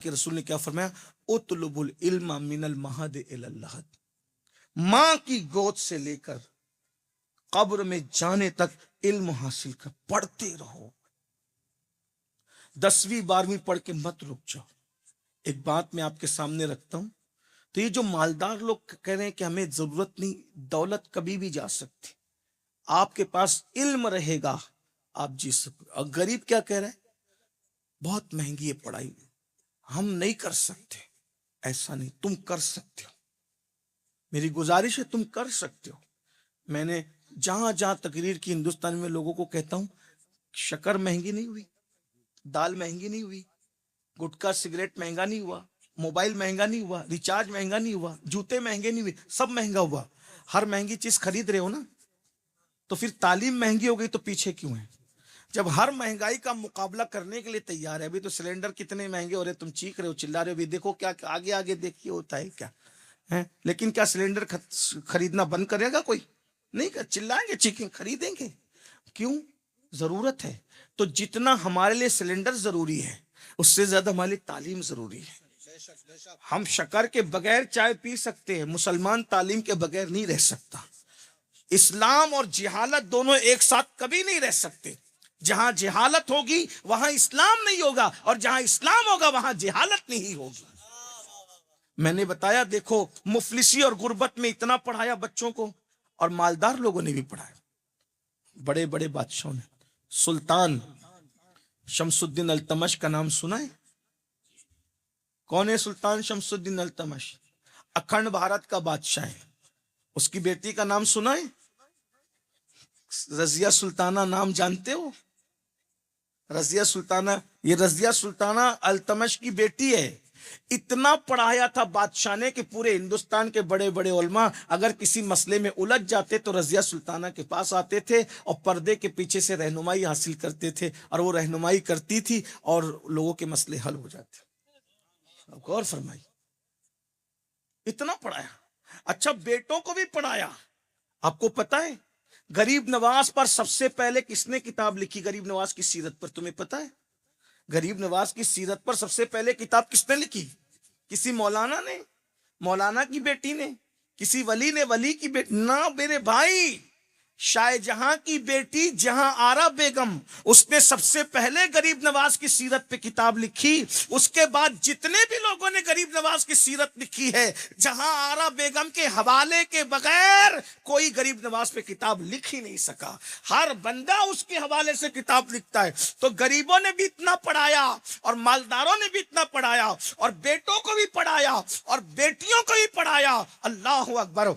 کہ رسول نے کیا فرمایا؟ اطلب العلم من المہد الی اللحد، ماں کی گود سے لے کر قبر میں جانے تک علم حاصل کر، پڑھتے رہو، 10ویں 12ویں پڑھ کے مت رک جاؤ۔ ایک بات میں آپ کے سامنے رکھتا ہوں، تو یہ جو مالدار لوگ کہہ رہے ہیں کہ ہمیں ضرورت نہیں، دولت کبھی بھی جا سکتی، آپ کے پاس علم رہے گا آپ جی سکتے۔ اور غریب کیا کہہ رہے ہیں؟ بہت مہنگی ہے پڑھائی، ہم نہیں کر سکتے۔ ایسا نہیں، تم کر سکتے ہو، میری گزارش ہے تم کر سکتے ہو۔ میں نے جہاں جہاں تقریر کی ہندوستان میں لوگوں کو کہتا ہوں، شکر مہنگی نہیں ہوئی، دال مہنگی نہیں ہوئی، گٹکا سگریٹ مہنگا نہیں ہوا، موبائل مہنگا نہیں ہوا، ریچارج مہنگا نہیں ہوا، جوتے مہنگے نہیں ہوئے، سب مہنگا ہوا۔ ہر مہنگی چیز خرید رہے ہو نا، تو پھر تعلیم مہنگی ہو گئی تو پیچھے کیوں ہے؟ جب ہر مہنگائی کا مقابلہ کرنے کے لیے تیار ہے، ابھی تو سلنڈر کتنے مہنگے ہو رہے، تم چیخ رہے ہو، چلا رہے ہو، ابھی دیکھو کیا آگے آگے دیکھیے ہوتا ہے کیا ہے۔ لیکن کیا سلنڈر خریدنا بند کرے گا کوئی؟ نہیں، چلائیں گے، چیخیں، خریدیں گے۔ کیوں؟ ضرورت ہے۔ تو جتنا ہمارے لیے سلنڈر ضروری ہے، اس سے زیادہ ہمارے لیے تعلیم ضروری ہے۔ ہم شکر کے بغیر چائے پی سکتے ہیں، مسلمان تعلیم کے بغیر نہیں رہ سکتا۔ اسلام اور جہالت دونوں ایک ساتھ کبھی نہیں رہ سکتے۔ جہاں جہالت ہوگی وہاں اسلام نہیں ہوگا، اور جہاں اسلام ہوگا وہاں جہالت نہیں ہوگی۔ میں نے بتایا، دیکھو مفلسی اور غربت میں اتنا پڑھایا بچوں کو، اور مالدار لوگوں نے بھی پڑھایا، بڑے بڑے بادشاہوں نے۔ سلطان شمس الدین التمش کا نام سنا ہے؟ کون ہے سلطان شمس الدین التمش؟ اکھنڈ بھارت کا بادشاہ ہے۔ اس کی بیٹی کا نام سنا ہے؟ رضیہ سلطانہ، نام جانتے ہو؟ رضیہ سلطانہ، یہ رضیہ سلطانہ التمش کی بیٹی ہے۔ اتنا پڑھایا تھا بادشاہ نے کہ پورے ہندوستان کے بڑے بڑے علماء اگر کسی مسئلے میں الجھ جاتے تو رضیہ سلطانہ کے پاس آتے تھے، اور پردے کے پیچھے سے رہنمائی حاصل کرتے تھے، اور وہ رہنمائی کرتی تھی اور لوگوں کے مسئلے حل ہو جاتے۔ غور فرمائی، اتنا پڑھایا۔ اچھا، بیٹوں کو بھی پڑھایا۔ آپ کو پتا ہے غریب نواز پر سب سے پہلے کس نے کتاب لکھی؟ غریب نواز کی سیرت پر تمہیں پتا ہے؟ غریب نواز کی سیرت پر سب سے پہلے کتاب کس نے لکھی؟ کسی مولانا نے؟ مولانا کی بیٹی نے؟ کسی ولی نے؟ ولی کی بیٹی نہ میرے بھائی، شاہ جہاں کی بیٹی جہاں آرا بیگم، اس نے سب سے پہلے غریب نواز کی سیرت پہ کتاب لکھی۔ اس کے بعد جتنے بھی لوگوں نے غریب نواز کی سیرت لکھی ہے، جہاں آرا بیگم کے حوالے کے بغیر کوئی غریب نواز پہ کتاب لکھ ہی نہیں سکا۔ ہر بندہ اس کے حوالے سے کتاب لکھتا ہے۔ تو غریبوں نے بھی اتنا پڑھایا، اور مالداروں نے بھی اتنا پڑھایا، اور بیٹوں کو بھی پڑھایا، اور بیٹیوں کو بھی پڑھایا۔ اللہ اکبر۔